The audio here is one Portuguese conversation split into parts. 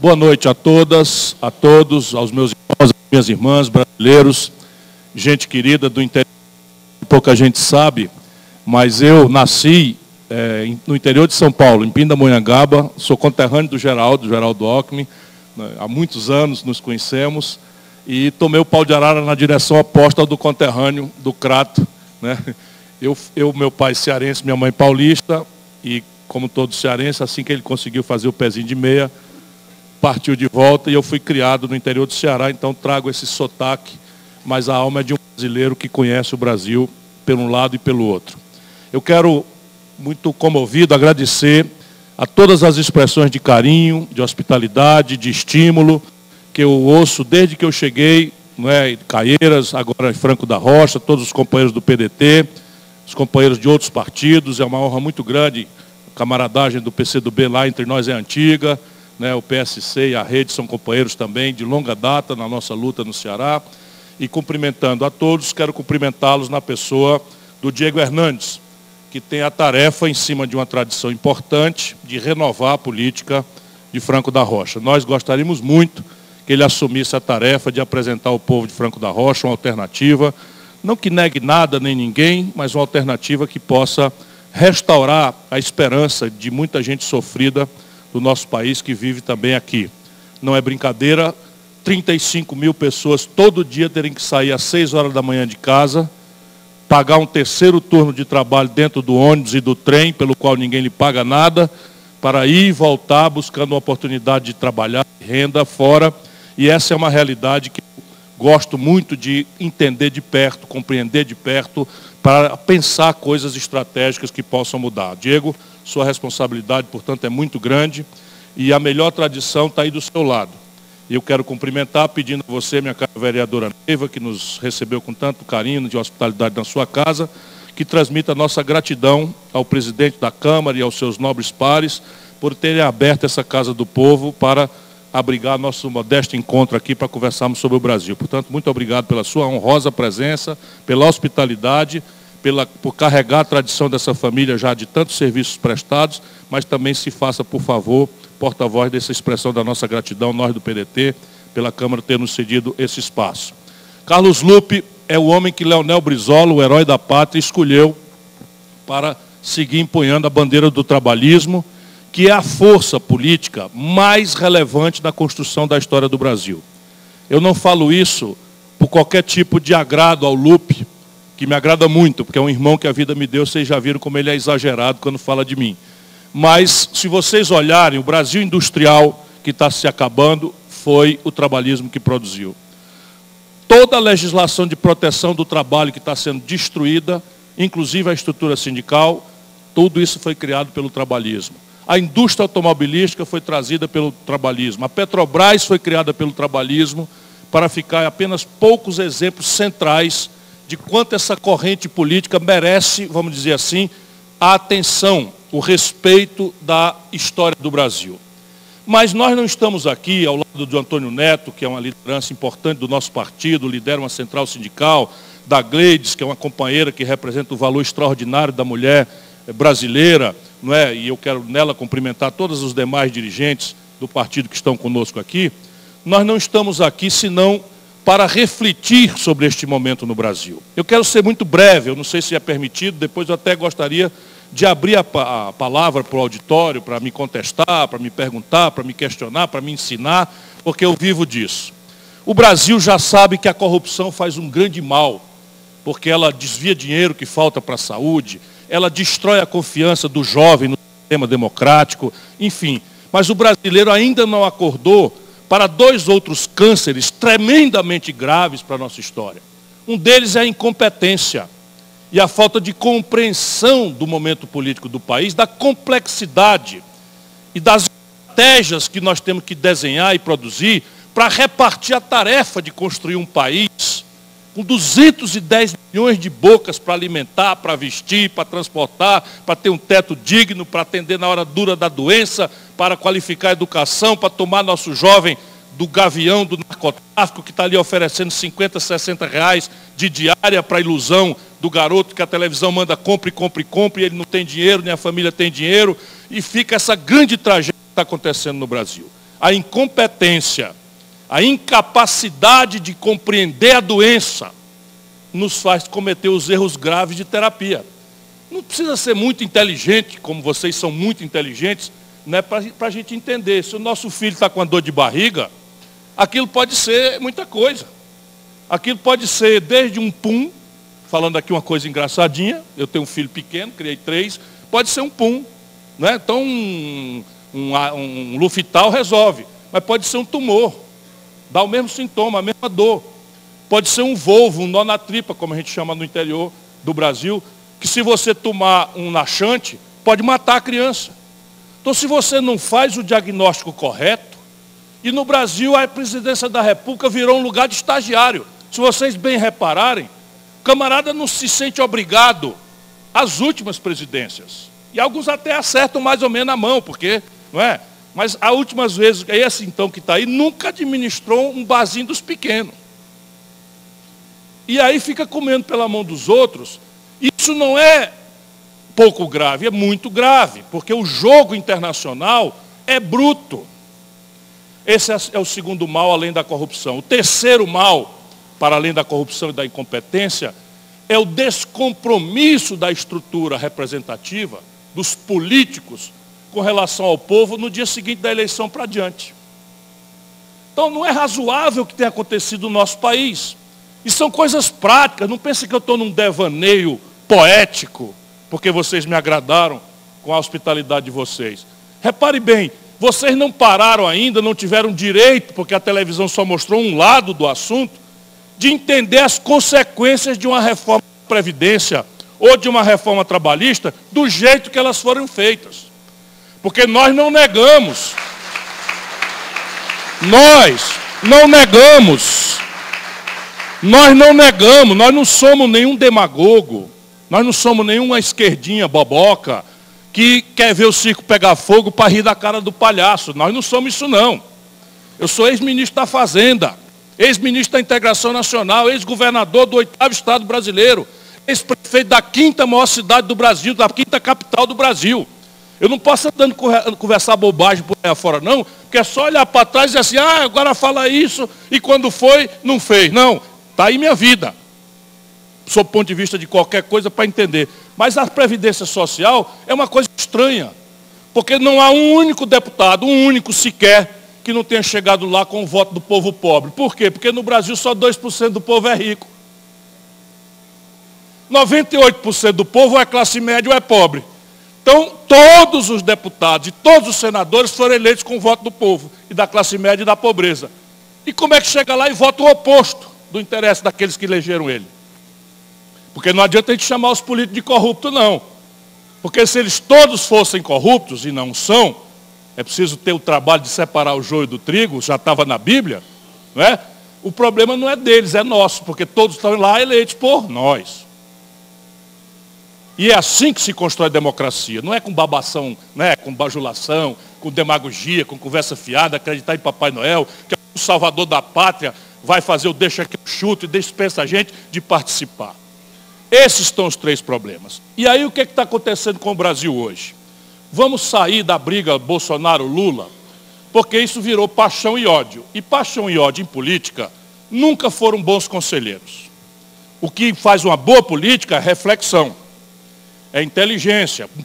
Boa noite a todas, a todos, aos meus irmãos, às minhas irmãs, brasileiros, gente querida do interior. Pouca gente sabe, mas eu nasci no interior de São Paulo, em Pindamonhangaba, sou conterrâneo do Geraldo Alckmin, né, há muitos anos nos conhecemos, e tomei o pau de arara na direção oposta ao do conterrâneo, do Crato, né? Meu pai cearense, minha mãe paulista, e como todo cearense, assim que ele conseguiu fazer o pezinho de meia, partiu de volta, e eu fui criado no interior do Ceará, então trago esse sotaque, mas a alma é de um brasileiro que conhece o Brasil pelo um lado e pelo outro. Eu quero, muito comovido, agradecer a todas as expressões de carinho, de hospitalidade, de estímulo, que eu ouço desde que eu cheguei, não é, Caieiras, agora Franco da Rocha, todos os companheiros do PDT, os companheiros de outros partidos, é uma honra muito grande, a camaradagem do PCdoB lá entre nós é antiga, né, o PSC e a Rede são companheiros também de longa data na nossa luta no Ceará. E cumprimentando a todos, quero cumprimentá-los na pessoa do Diego Hernandes, que tem a tarefa, em cima de uma tradição importante, de renovar a política de Franco da Rocha. Nós gostaríamos muito que ele assumisse a tarefa de apresentar ao povo de Franco da Rocha uma alternativa, não que negue nada nem ninguém, mas uma alternativa que possa restaurar a esperança de muita gente sofrida do nosso país que vive também aqui. Não é brincadeira, 35 mil pessoas todo dia terem que sair às 6 horas da manhã de casa, pagar um terceiro turno de trabalho dentro do ônibus e do trem, pelo qual ninguém lhe paga nada, para ir e voltar buscando uma oportunidade de trabalhar, renda fora. E essa é uma realidade que eu gosto muito de entender de perto, compreender de perto, para pensar coisas estratégicas que possam mudar. Diego, sua responsabilidade, portanto, é muito grande e a melhor tradição está aí do seu lado. E eu quero cumprimentar, pedindo a você, minha cara vereadora Neiva, que nos recebeu com tanto carinho de hospitalidade na sua casa, que transmita a nossa gratidão ao presidente da Câmara e aos seus nobres pares por terem aberto essa Casa do Povo para abrigar nosso modesto encontro aqui para conversarmos sobre o Brasil. Portanto, muito obrigado pela sua honrosa presença, pela hospitalidade, por carregar a tradição dessa família já de tantos serviços prestados, mas também se faça, por favor, porta-voz dessa expressão da nossa gratidão, nós do PDT, pela Câmara ter nos cedido esse espaço. Carlos Lupe é o homem que Leonel Brizola, o herói da pátria, escolheu para seguir empunhando a bandeira do trabalhismo, que é a força política mais relevante da construção da história do Brasil. Eu não falo isso por qualquer tipo de agrado ao Lupe, que me agrada muito, porque é um irmão que a vida me deu, vocês já viram como ele é exagerado quando fala de mim. Mas, se vocês olharem, o Brasil industrial que está se acabando foi o trabalhismo que produziu. Toda a legislação de proteção do trabalho que está sendo destruída, inclusive a estrutura sindical, tudo isso foi criado pelo trabalhismo. A indústria automobilística foi trazida pelo trabalhismo. A Petrobras foi criada pelo trabalhismo, para ficar apenas poucos exemplos centrais de quanto essa corrente política merece, vamos dizer assim, a atenção, o respeito da história do Brasil. Mas nós não estamos aqui ao lado do Antônio Neto, que é uma liderança importante do nosso partido, lidera uma central sindical, da Gleides, que é uma companheira que representa o valor extraordinário da mulher brasileira, não é? E eu quero nela cumprimentar todos os demais dirigentes do partido que estão conosco aqui. Nós não estamos aqui senão para refletir sobre este momento no Brasil. Eu quero ser muito breve, eu não sei se é permitido, depois eu até gostaria de abrir a palavra para o auditório, para me contestar, para me perguntar, para me questionar, para me ensinar, porque eu vivo disso. O Brasil já sabe que a corrupção faz um grande mal, porque ela desvia dinheiro que falta para a saúde, ela destrói a confiança do jovem no sistema democrático, enfim. Mas o brasileiro ainda não acordou para dois outros cânceres tremendamente graves para a nossa história. Um deles é a incompetência e a falta de compreensão do momento político do país, da complexidade e das estratégias que nós temos que desenhar e produzir para repartir a tarefa de construir um país com 210 milhões de bocas para alimentar, para vestir, para transportar, para ter um teto digno, para atender na hora dura da doença, para qualificar a educação, para tomar nosso jovem do gavião, do narcotráfico, que está ali oferecendo 50, 60 reais de diária para a ilusão do garoto que a televisão manda compre, compre, compre, e ele não tem dinheiro, nem a família tem dinheiro, e fica essa grande tragédia que está acontecendo no Brasil. a incompetência, a incapacidade de compreender a doença, nos faz cometer os erros graves de terapia. Não precisa ser muito inteligente, como vocês são muito inteligentes, né, para a gente entender. Se o nosso filho está com a dor de barriga, aquilo pode ser muita coisa. Aquilo pode ser desde um pum, falando aqui uma coisa engraçadinha, eu tenho um filho pequeno, criei 3, pode ser um pum, né? Então um Lufital resolve, mas pode ser um tumor, dá o mesmo sintoma, a mesma dor. Pode ser um volvo, um nó na tripa, como a gente chama no interior do Brasil, que se você tomar um laxante, pode matar a criança. Então, se você não faz o diagnóstico correto, e no Brasil a presidência da República virou um lugar de estagiário. Se vocês bem repararem, o camarada não se sente obrigado às últimas presidências. E alguns até acertam mais ou menos a mão, porque, não é? Mas as últimas vezes, esse então que está aí, nunca administrou um barzinho dos pequenos. E aí fica comendo pela mão dos outros. Isso não é pouco grave, é muito grave, porque o jogo internacional é bruto. Esse é o segundo mal, além da corrupção. O terceiro mal, para além da corrupção e da incompetência, é o descompromisso da estrutura representativa, dos políticos, com relação ao povo no dia seguinte da eleição para diante. Então não é razoável o que tem acontecido no nosso país. E são coisas práticas, não pense que eu estou num devaneio poético, porque vocês me agradaram com a hospitalidade de vocês. Repare bem, vocês não pararam ainda, não tiveram direito, porque a televisão só mostrou um lado do assunto, de entender as consequências de uma reforma da Previdência ou de uma reforma trabalhista do jeito que elas foram feitas. Porque nós não negamos, nós não somos nenhum demagogo, nós não somos nenhuma esquerdinha boboca que quer ver o circo pegar fogo para rir da cara do palhaço. Nós não somos isso não. Eu sou ex-ministro da Fazenda, ex-ministro da Integração Nacional, ex-governador do 8º Estado brasileiro, ex-prefeito da 5ª maior cidade do Brasil, da 5ª capital do Brasil. Eu não posso andando conversar bobagem por aí afora, não, porque é só olhar para trás e dizer assim, agora fala isso, e quando foi, não fez. Não, está aí minha vida, sob o ponto de vista de qualquer coisa para entender. Mas a Previdência Social é uma coisa estranha, porque não há um único deputado, um único sequer, que não tenha chegado lá com o voto do povo pobre. Por quê? Porque no Brasil só 2% do povo é rico. 98% do povo é classe média ou é pobre. Então, todos os deputados e todos os senadores foram eleitos com o voto do povo, e da classe média e da pobreza. E como é que chega lá e vota o oposto do interesse daqueles que elegeram ele? Porque não adianta a gente chamar os políticos de corruptos, não. Porque se eles todos fossem corruptos, e não são, é preciso ter o trabalho de separar o joio do trigo, já estava na Bíblia, não é? O problema não é deles, é nosso, porque todos estão lá eleitos por nós. E é assim que se constrói a democracia, não é com babação, né, com bajulação, com demagogia, com conversa fiada, acreditar em Papai Noel, que é o salvador da pátria, vai fazer o deixa que eu chuto e dispensa a gente de participar. Esses são os 3 problemas. E aí o que está acontecendo com o Brasil hoje? Vamos sair da briga Bolsonaro-Lula, porque isso virou paixão e ódio. E paixão e ódio em política nunca foram bons conselheiros. O que faz uma boa política é reflexão, é inteligência. O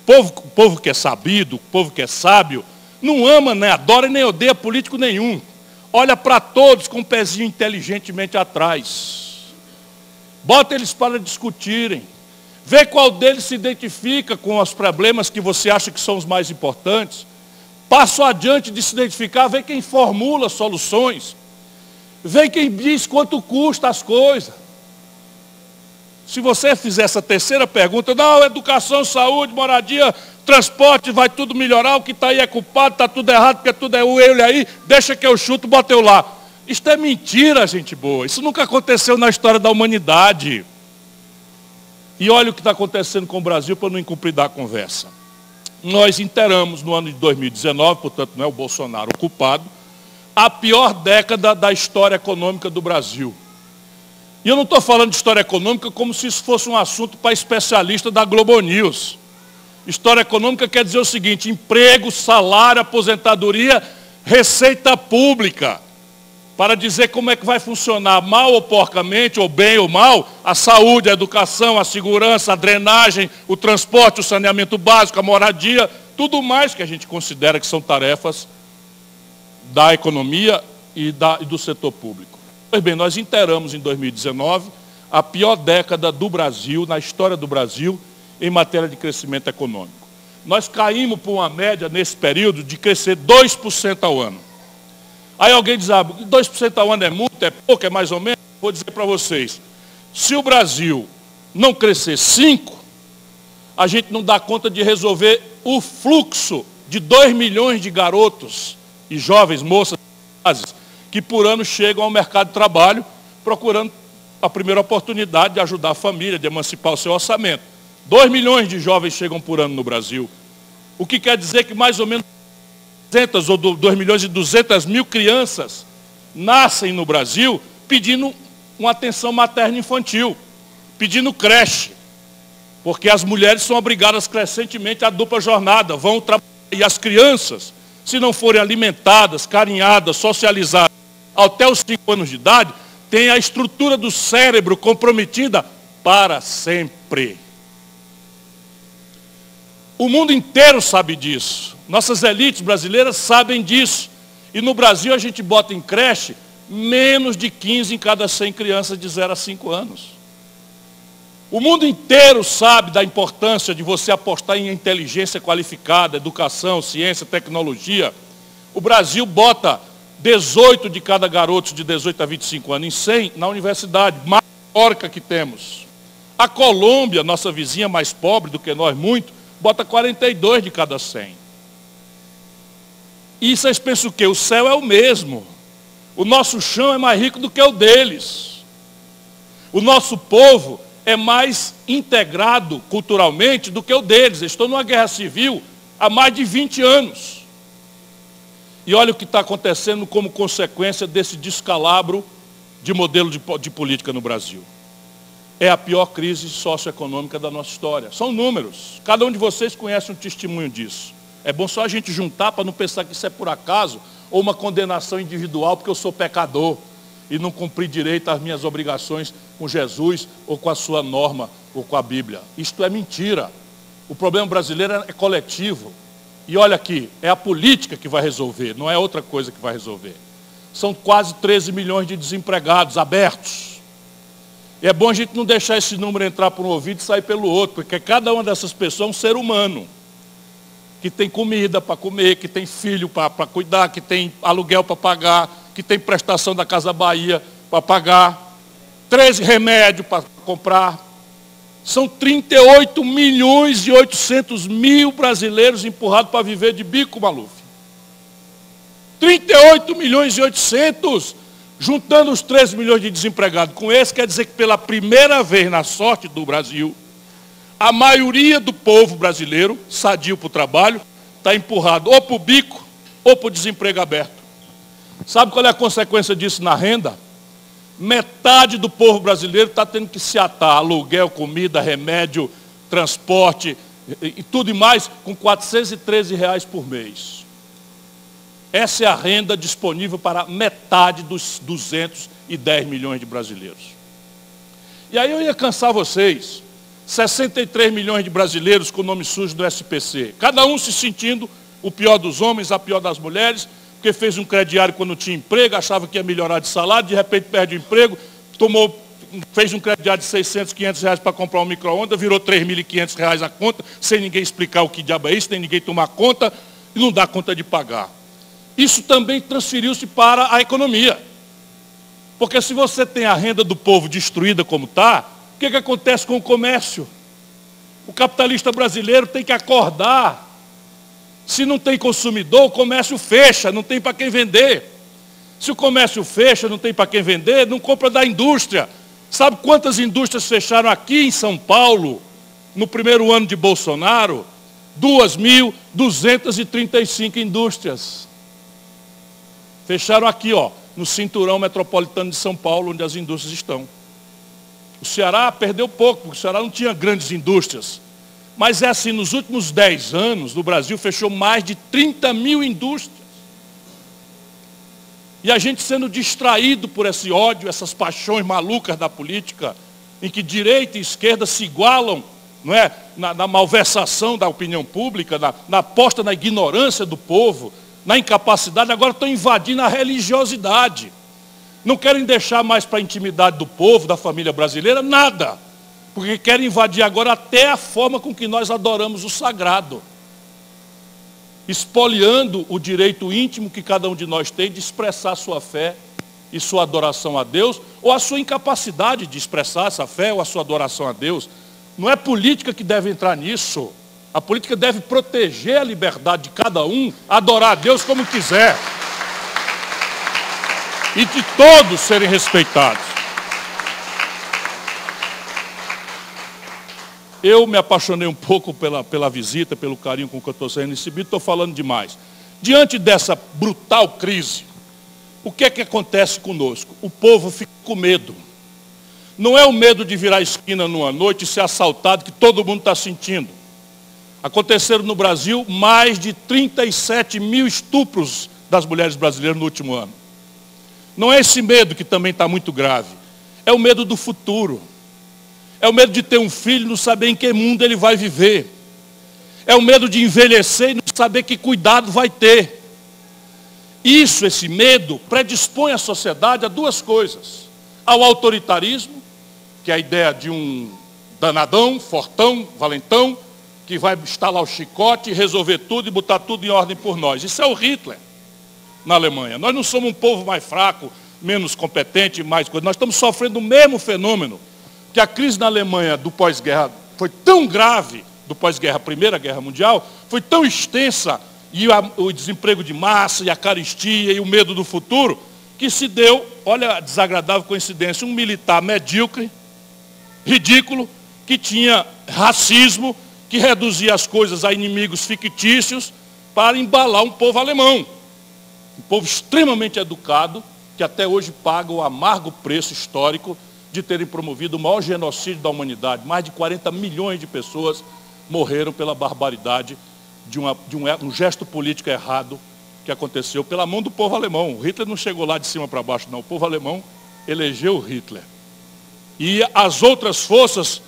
povo que é sabido, o povo que é sábio, não ama, nem adora, nem odeia político nenhum. Olha para todos com o pezinho inteligentemente atrás. Bota eles para discutirem. Vê qual deles se identifica com os problemas que você acha que são os mais importantes. Passo adiante de se identificar, vê quem formula soluções. Vê quem diz quanto custa as coisas. Se você fizer essa terceira pergunta, não, educação, saúde, moradia, transporte, vai tudo melhorar, o que está aí é culpado, está tudo errado, porque tudo é ele aí, deixa que eu chuto, bota eu lá. Isto é mentira, gente boa. Isso nunca aconteceu na história da humanidade. E olha o que está acontecendo com o Brasil para não incumpridar a conversa. Nós inteiramos no ano de 2019, portanto não é o Bolsonaro o culpado, a pior década da história econômica do Brasil. E eu não estou falando de história econômica como se isso fosse um assunto para especialista da Globo News. História econômica quer dizer o seguinte: emprego, salário, aposentadoria Receita pública, para dizer como é que vai funcionar, mal ou porcamente, ou bem ou mal, a saúde, a educação, a segurança, a drenagem, o transporte, o saneamento básico, a moradia, tudo mais que a gente considera que são tarefas da economia e do setor público. Pois bem, nós inteiramos em 2019 a pior década do Brasil, na história do Brasil, em matéria de crescimento econômico. Nós caímos por uma média nesse período de crescer 2% ao ano. Aí alguém diz, 2% ao ano é muito, é pouco, é mais ou menos? Vou dizer para vocês, se o Brasil não crescer 5%, a gente não dá conta de resolver o fluxo de 2 milhões de garotos e jovens, moças, que por ano chegam ao mercado de trabalho procurando a primeira oportunidade de ajudar a família, de emancipar o seu orçamento. 2 milhões de jovens chegam por ano no Brasil. O que quer dizer que mais ou menos 200 ou 2 milhões e 200 mil crianças nascem no Brasil pedindo uma atenção materna infantil, pedindo creche, porque as mulheres são obrigadas crescentemente à dupla jornada, vão trabalhar, e as crianças, se não forem alimentadas, carinhadas, socializadas até os 5 anos de idade, têm a estrutura do cérebro comprometida para sempre. O mundo inteiro sabe disso. Nossas elites brasileiras sabem disso. E no Brasil a gente bota em creche menos de 15 em cada 100 crianças de 0 a 5 anos. O mundo inteiro sabe da importância de você apostar em inteligência qualificada, educação, ciência, tecnologia. O Brasil bota 18 de cada garoto de 18 a 25 anos em 100 na universidade, mais porca que temos. A Colômbia, nossa vizinha mais pobre do que nós muito, bota 42 de cada 100. E vocês pensam o quê? O céu é o mesmo. O nosso chão é mais rico do que o deles. O nosso povo é mais integrado culturalmente do que o deles. Eles estão numa guerra civil há mais de 20 anos. E olha o que está acontecendo como consequência desse descalabro de modelo de política no Brasil. É a pior crise socioeconômica da nossa história. São números. Cada um de vocês conhece um testemunho disso. É bom só a gente juntar para não pensar que isso é por acaso ou uma condenação individual porque eu sou pecador e não cumpri direito às minhas obrigações com Jesus ou com a sua norma ou com a Bíblia. Isto é mentira. O problema brasileiro é coletivo. E olha aqui, é a política que vai resolver, não é outra coisa que vai resolver. São quase 13 milhões de desempregados abertos. E é bom a gente não deixar esse número entrar por um ouvido e sair pelo outro, porque cada uma dessas pessoas é um ser humano, que tem comida para comer, que tem filho para cuidar, que tem aluguel para pagar, que tem prestação da Casa Bahia para pagar, 13 remédios para comprar. São 38 milhões e 800 mil brasileiros empurrados para viver de bico, Maluf. 38 milhões e 800, juntando os 13 milhões de desempregados com esse, quer dizer que pela primeira vez na sorte do Brasil, a maioria do povo brasileiro, sadio para o trabalho, está empurrado ou para o bico ou para o desemprego aberto. Sabe qual é a consequência disso na renda? Metade do povo brasileiro está tendo que se atar a aluguel, comida, remédio, transporte e tudo e mais com R$ 413 por mês. Essa é a renda disponível para metade dos 210 milhões de brasileiros. E aí eu ia cansar vocês. 63 milhões de brasileiros com o nome sujo do SPC. Cada um se sentindo o pior dos homens, a pior das mulheres, porque fez um crediário quando tinha emprego, achava que ia melhorar de salário, de repente perde o emprego, fez um crediário de 600, 500 reais para comprar um micro-ondas, virou 3.500 reais a conta, sem ninguém explicar o que diabo é isso, nem ninguém tomar conta, e não dá conta de pagar. Isso também transferiu-se para a economia. Porque se você tem a renda do povo destruída como está, o que acontece com o comércio? O capitalista brasileiro tem que acordar. Se não tem consumidor, o comércio fecha, não tem para quem vender. Se o comércio fecha, não tem para quem vender, não compra da indústria. Sabe quantas indústrias fecharam aqui em São Paulo, no primeiro ano de Bolsonaro? 2.235 indústrias. Fecharam aqui, no cinturão metropolitano de São Paulo, onde as indústrias estão. O Ceará perdeu pouco, porque o Ceará não tinha grandes indústrias. Mas é assim, nos últimos 10 anos, no Brasil fechou mais de 30 mil indústrias. E a gente sendo distraído por esse ódio, essas paixões malucas da política, em que direita e esquerda se igualam, não é? Na malversação da opinião pública, na aposta na ignorância do povo, na incapacidade, agora estão invadindo a religiosidade. Não querem deixar mais para a intimidade do povo, da família brasileira, nada. Porque querem invadir agora até a forma com que nós adoramos o sagrado. Espoliando o direito íntimo que cada um de nós tem de expressar sua fé e sua adoração a Deus, ou a sua incapacidade de expressar essa fé ou a sua adoração a Deus. Não é política que deve entrar nisso. A política deve proteger a liberdade de cada um, adorar a Deus como quiser. E de todos serem respeitados. Eu me apaixonei um pouco pela visita, pelo carinho com que eu estou sendo recebido, estou falando demais. Diante dessa brutal crise, o que é que acontece conosco? O povo fica com medo. Não é o medo de virar esquina numa noite e ser assaltado que todo mundo está sentindo. Aconteceram no Brasil mais de 37 mil estupros das mulheres brasileiras no último ano. Não é esse medo que também está muito grave. É o medo do futuro. É o medo de ter um filho e não saber em que mundo ele vai viver. É o medo de envelhecer e não saber que cuidado vai ter. Isso, esse medo, predispõe a sociedade a duas coisas. Ao autoritarismo, que é a ideia de um danadão, fortão, valentão, que vai estalar o chicote e resolver tudo e botar tudo em ordem por nós. Isso é o Hitler na Alemanha. Nós não somos um povo mais fraco, menos competente, mais coisa. Nós estamos sofrendo o mesmo fenômeno, que a crise na Alemanha do pós-guerra foi tão grave, do pós-guerra, Primeira Guerra Mundial, foi tão extensa, e o desemprego de massa, e a carestia, e o medo do futuro, que se deu, olha a desagradável coincidência, um militar medíocre, ridículo, que tinha racismo, que reduzia as coisas a inimigos fictícios, para embalar um povo alemão. Um povo extremamente educado, que até hoje paga o amargo preço histórico de terem promovido o maior genocídio da humanidade. Mais de 40 milhões de pessoas morreram pela barbaridade de um gesto político errado que aconteceu pela mão do povo alemão. O Hitler não chegou lá de cima para baixo, não. O povo alemão elegeu o Hitler. E as outras forças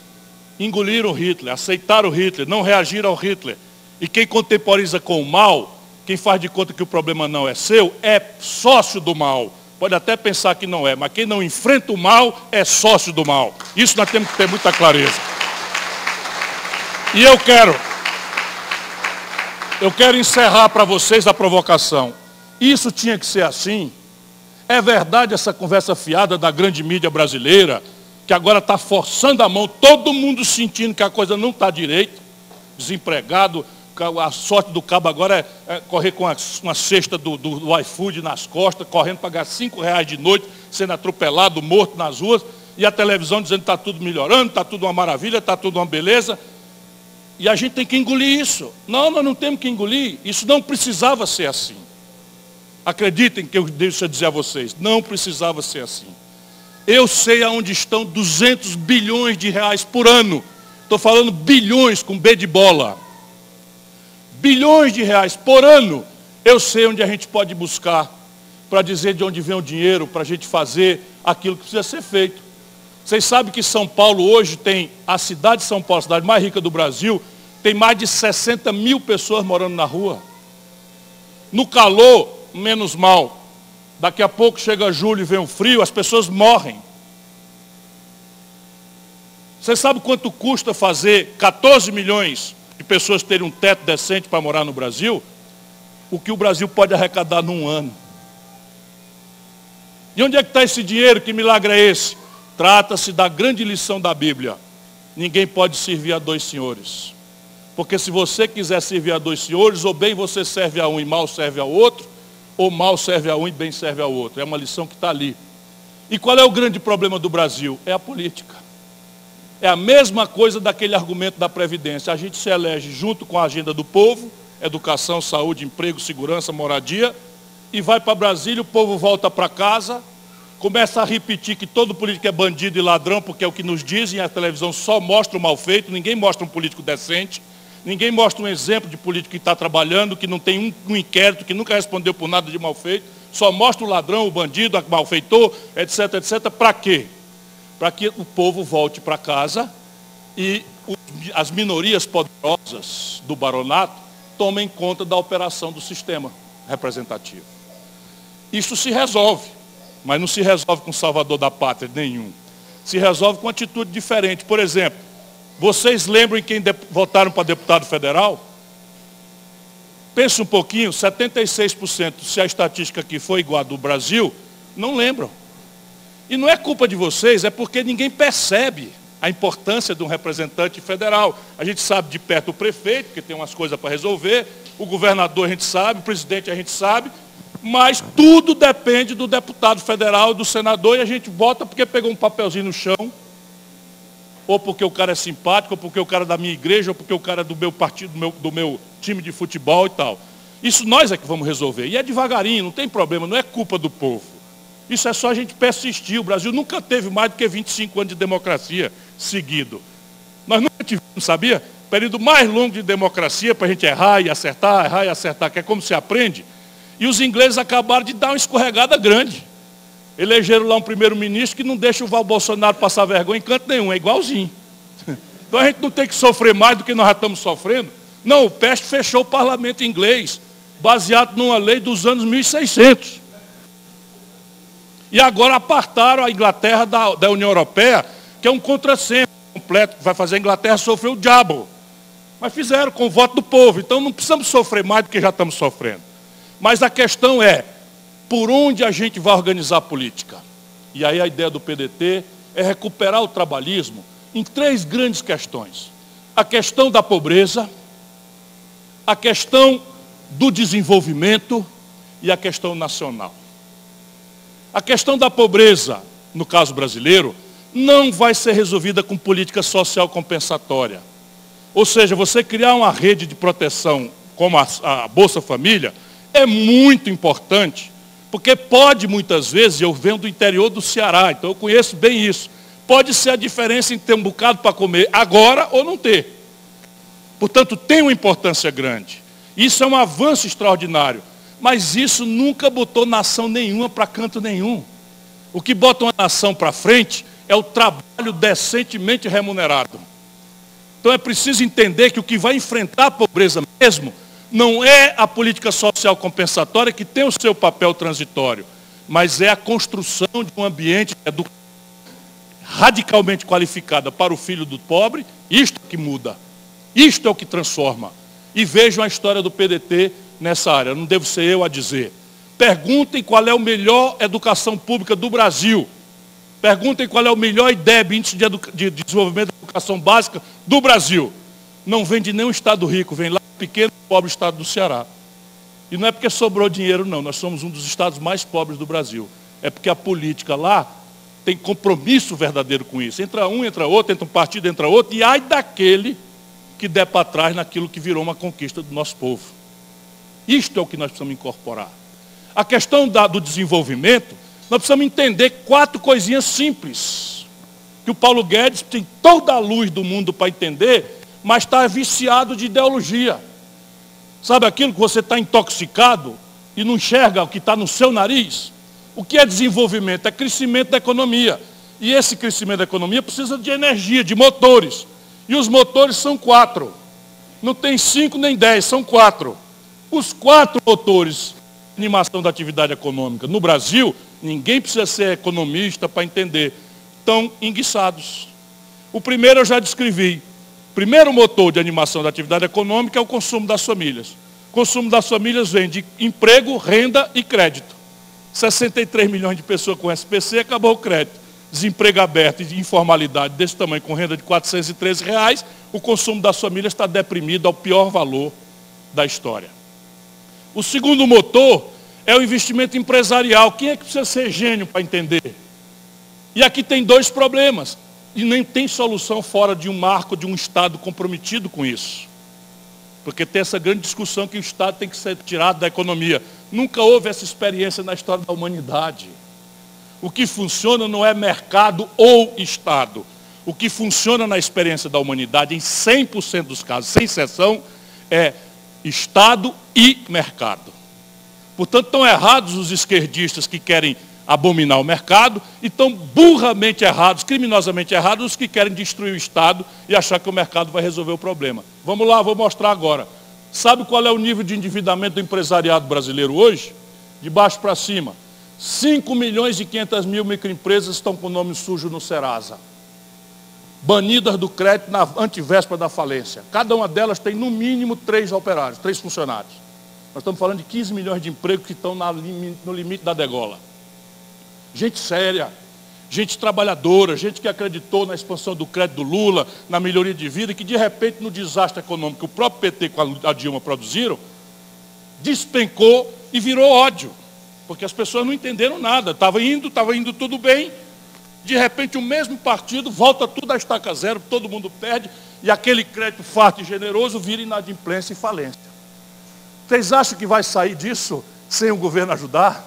engoliram o Hitler, aceitaram o Hitler, não reagiram ao Hitler. E quem contemporiza com o mal, quem faz de conta que o problema não é seu, é sócio do mal. Pode até pensar que não é, mas quem não enfrenta o mal é sócio do mal. Isso nós temos que ter muita clareza. E eu quero encerrar para vocês a provocação. Isso tinha que ser assim. É verdade essa conversa fiada da grande mídia brasileira, que agora está forçando a mão, todo mundo sentindo que a coisa não está direito, desempregado. A sorte do cabo agora é correr com uma cesta do iFood nas costas, correndo para pagar R$5 de noite, sendo atropelado, morto nas ruas, e a televisão dizendo que está tudo melhorando, está tudo uma maravilha, está tudo uma beleza. E a gente tem que engolir isso. Não, nós não temos que engolir. Isso não precisava ser assim. Acreditem que eu deixo dizer a vocês, não precisava ser assim. Eu sei aonde estão 200 bilhões de reais por ano. Estou falando bilhões com B de bola. Bilhões de reais por ano, eu sei onde a gente pode buscar para dizer de onde vem o dinheiro, para a gente fazer aquilo que precisa ser feito. Vocês sabem que São Paulo hoje tem, a cidade de São Paulo, a cidade mais rica do Brasil, tem mais de 60 mil pessoas morando na rua. No calor, menos mal. Daqui a pouco chega julho e vem o frio, as pessoas morrem. Vocês sabem quanto custa fazer 14 milhões de pessoas terem um teto decente para morar no Brasil? O que o Brasil pode arrecadar num ano. E onde é que está esse dinheiro? Que milagre é esse? Trata-se da grande lição da Bíblia. Ninguém pode servir a dois senhores. Porque se você quiser servir a dois senhores, ou bem você serve a um e mal serve ao outro, ou mal serve a um e bem serve ao outro. É uma lição que está ali. E qual é o grande problema do Brasil? É a política. É a mesma coisa daquele argumento da Previdência. A gente se elege junto com a agenda do povo, educação, saúde, emprego, segurança, moradia, e vai para Brasília, o povo volta para casa, começa a repetir que todo político é bandido e ladrão, porque é o que nos dizem, a televisão só mostra o mal feito, ninguém mostra um político decente, ninguém mostra um exemplo de político que está trabalhando, que não tem um inquérito, que nunca respondeu por nada de mal feito. só mostra o ladrão, o bandido, o malfeitor, etc, etc. Para quê? Para que o povo volte para casa e as minorias poderosas do baronato tomem conta da operação do sistema representativo. Isso se resolve, mas não se resolve com salvador da pátria nenhum. Se resolve com atitude diferente. Por exemplo, vocês lembram em quem votaram para deputado federal? Pensa um pouquinho, 76%, se a estatística aqui for igual a do Brasil, não lembram. E não é culpa de vocês, é porque ninguém percebe a importância de um representante federal. A gente sabe de perto o prefeito, que tem umas coisas para resolver, o governador a gente sabe, o presidente a gente sabe, mas tudo depende do deputado federal, do senador, e a gente vota porque pegou um papelzinho no chão, ou porque o cara é simpático, ou porque o cara é da minha igreja, ou porque o cara é do meu partido, do meu time de futebol e tal. Isso nós é que vamos resolver. E é devagarinho, não tem problema, não é culpa do povo. Isso é só a gente persistir. O Brasil nunca teve mais do que 25 anos de democracia seguido. Nós nunca tivemos, sabia? Período mais longo de democracia para a gente errar e acertar, que é como se aprende. E os ingleses acabaram de dar uma escorregada grande. Elegeram lá um primeiro-ministro que não deixa o Bolsonaro passar vergonha em canto nenhum, é igualzinho. Então a gente não tem que sofrer mais do que nós já estamos sofrendo. Não, o Peste fechou o parlamento inglês, baseado numa lei dos anos 1600. E agora apartaram a Inglaterra da União Europeia, que é um contrassenso completo, que vai fazer a Inglaterra sofrer o diabo. Mas fizeram com o voto do povo, então não precisamos sofrer mais do que já estamos sofrendo. Mas a questão é, por onde a gente vai organizar a política? E aí a ideia do PDT é recuperar o trabalhismo em 3 grandes questões. A questão da pobreza, a questão do desenvolvimento e a questão nacional. A questão da pobreza, no caso brasileiro, não vai ser resolvida com política social compensatória. Ou seja, você criar uma rede de proteção como a Bolsa Família é muito importante, porque pode muitas vezes, eu venho do interior do Ceará, então eu conheço bem isso, pode ser a diferença em ter um bocado para comer agora ou não ter. Portanto, tem uma importância grande. Isso é um avanço extraordinário. Mas isso nunca botou nação nenhuma para canto nenhum. O que bota uma nação para frente é o trabalho decentemente remunerado. Então é preciso entender que o que vai enfrentar a pobreza mesmo não é a política social compensatória, que tem o seu papel transitório, mas é a construção de um ambiente radicalmente qualificado para o filho do pobre. Isto é que muda. Isto é o que transforma. E vejam a história do PDT nessa área, não devo ser eu a dizer. Perguntem qual é a melhor educação pública do Brasil. Perguntem qual é o melhor IDEB, Índice de Desenvolvimento da Educação Básica do Brasil. Não vem de nenhum estado rico, vem lá do pequeno e pobre estado do Ceará. E não é porque sobrou dinheiro, não. Nós somos um dos estados mais pobres do Brasil. É porque a política lá tem compromisso verdadeiro com isso. Entra um, entra outro, entra um partido, entra outro, e ai daquele que der para trás naquilo que virou uma conquista do nosso povo. Isto é o que nós precisamos incorporar. A questão do desenvolvimento, nós precisamos entender 4 coisinhas simples, que o Paulo Guedes tem toda a luz do mundo para entender, mas está viciado de ideologia. Sabe aquilo que você está intoxicado e não enxerga o que está no seu nariz? O que é desenvolvimento? É crescimento da economia. E esse crescimento da economia precisa de energia, de motores. E os motores são 4. Não tem 5 nem 10, são 4. Os 4 motores de animação da atividade econômica no Brasil, ninguém precisa ser economista para entender, estão enguiçados. O primeiro eu já descrevi. O primeiro motor de animação da atividade econômica é o consumo das famílias. O consumo das famílias vem de emprego, renda e crédito. 63 milhões de pessoas com SPC, acabou o crédito. Desemprego aberto e de informalidade desse tamanho, com renda de R$ 413, o consumo das famílias está deprimido ao pior valor da história. O segundo motor é o investimento empresarial. Quem é que precisa ser gênio para entender? E aqui tem 2 problemas. E nem tem solução fora de um marco de um Estado comprometido com isso. Porque tem essa grande discussão que o Estado tem que ser tirado da economia. Nunca houve essa experiência na história da humanidade. O que funciona não é mercado ou Estado. O que funciona na experiência da humanidade, em 100% dos casos, sem exceção, é Estado e mercado. Portanto, estão errados os esquerdistas que querem abominar o mercado e estão burramente errados, criminosamente errados, os que querem destruir o Estado e achar que o mercado vai resolver o problema. Vamos lá, vou mostrar agora. Sabe qual é o nível de endividamento do empresariado brasileiro hoje? De baixo para cima. 5.500.000 microempresas estão com o nome sujo no Serasa. Banidas do crédito na antivéspera da falência. Cada uma delas tem no mínimo 3 operários, 3 funcionários. Nós estamos falando de 15 milhões de empregos que estão no limite da degola. Gente séria, gente trabalhadora, gente que acreditou na expansão do crédito do Lula, na melhoria de vida, e que de repente no desastre econômico que o próprio PT com a Dilma produziram, despencou e virou ódio. Porque as pessoas não entenderam nada. Estava indo tudo bem. De repente o mesmo partido volta tudo a estaca zero, todo mundo perde, e aquele crédito farto e generoso vira inadimplência e falência. Vocês acham que vai sair disso sem o governo ajudar?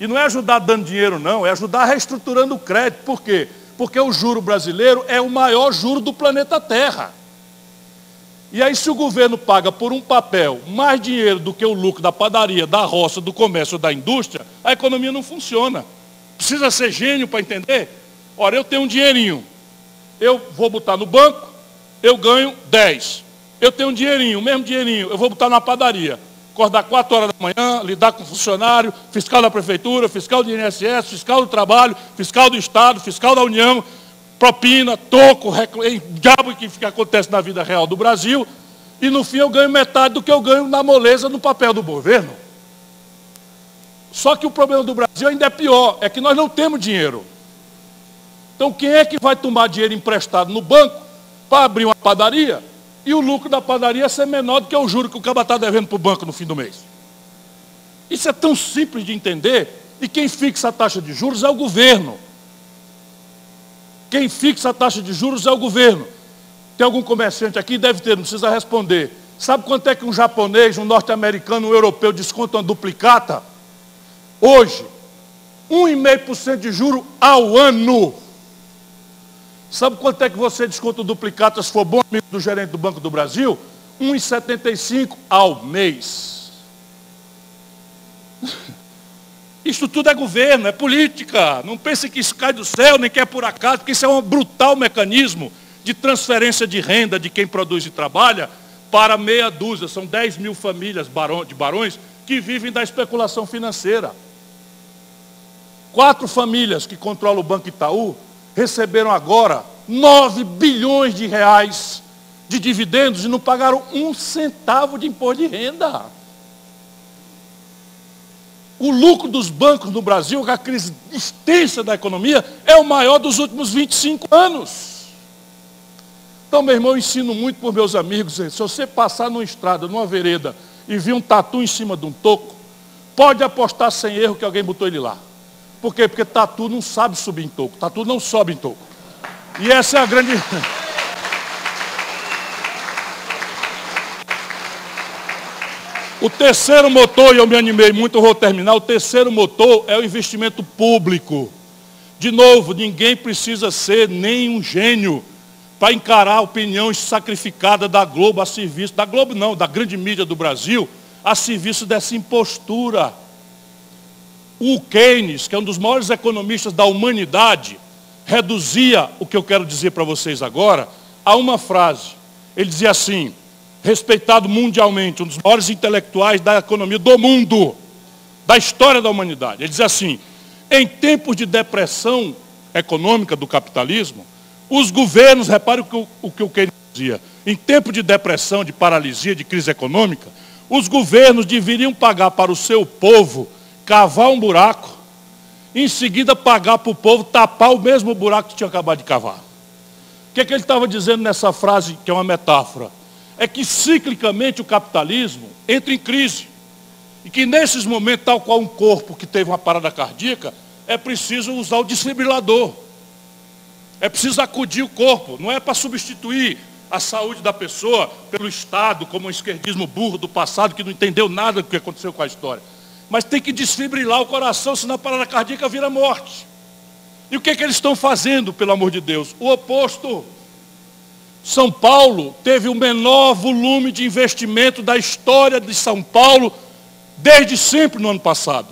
E não é ajudar dando dinheiro não, é ajudar reestruturando o crédito. Por quê? Porque o juro brasileiro é o maior juro do planeta Terra. E aí se o governo paga por um papel mais dinheiro do que o lucro da padaria, da roça, do comércio ou da indústria, a economia não funciona. Precisa ser gênio para entender? Ora, eu tenho um dinheirinho, eu vou botar no banco, eu ganho 10. Eu tenho um dinheirinho, o mesmo dinheirinho, eu vou botar na padaria. Acordar 4 horas da manhã, lidar com funcionário, fiscal da prefeitura, fiscal do INSS, fiscal do trabalho, fiscal do Estado, fiscal da União, propina, toco, diabo que acontece na vida real do Brasil, e no fim eu ganho metade do que eu ganho na moleza no papel do governo. Só que o problema do Brasil ainda é pior, é que nós não temos dinheiro. Então quem é que vai tomar dinheiro emprestado no banco para abrir uma padaria e o lucro da padaria ser menor do que o juro que o cara está devendo para o banco no fim do mês? Isso é tão simples de entender, e quem fixa a taxa de juros é o governo. Quem fixa a taxa de juros é o governo. Tem algum comerciante aqui? Deve ter, não precisa responder. Sabe quanto é que um japonês, um norte-americano, um europeu desconta uma duplicata? Hoje, 1,5% de juro ao ano. Sabe quanto é que você desconta o duplicata se for bom amigo do gerente do Banco do Brasil? 1,75 ao mês. Isso tudo é governo, é política. Não pense que isso cai do céu, nem que é por acaso, porque isso é um brutal mecanismo de transferência de renda de quem produz e trabalha para meia dúzia. São 10 mil famílias de barões que vivem da especulação financeira. 4 famílias que controlam o Banco Itaú receberam agora 9 bilhões de reais de dividendos e não pagaram 1 centavo de imposto de renda. O lucro dos bancos no Brasil, com a crise extensa da economia, é o maior dos últimos 25 anos. Então, meu irmão, eu ensino muito para os meus amigos, se você passar numa estrada, numa vereda, e vir um tatu em cima de um toco, pode apostar sem erro que alguém botou ele lá. Por quê? Porque tatu não sabe subir em toco, tatu não sobe em toco. E essa é a grande... O terceiro motor, e eu me animei muito, eu vou terminar, o terceiro motor é o investimento público. De novo, ninguém precisa ser nem um gênio para encarar a opinião sacrificada da Globo a serviço, da Globo não, da grande mídia do Brasil, a serviço dessa impostura. O Keynes, que é um dos maiores economistas da humanidade, reduzia o que eu quero dizer para vocês agora a uma frase. Ele dizia assim, respeitado mundialmente, um dos maiores intelectuais da economia do mundo, da história da humanidade. Ele dizia assim, em tempos de depressão econômica do capitalismo, os governos, repare o que o Keynes dizia, em tempo de depressão, de paralisia, de crise econômica, os governos deveriam pagar para o seu povo cavar um buraco, e em seguida pagar para o povo tapar o mesmo buraco que tinha acabado de cavar. O que ele estava dizendo nessa frase, que é uma metáfora? É que ciclicamente o capitalismo entra em crise. E que nesses momentos, tal qual um corpo que teve uma parada cardíaca, é preciso usar o desfibrilador. É preciso acudir o corpo, não é para substituir a saúde da pessoa pelo Estado, como um esquerdismo burro do passado que não entendeu nada do que aconteceu com a história. Mas tem que desfibrilar o coração, senão a parada cardíaca vira morte. E o que eles estão fazendo, pelo amor de Deus? O oposto. São Paulo teve o menor volume de investimento da história de São Paulo Desde sempre no ano passado.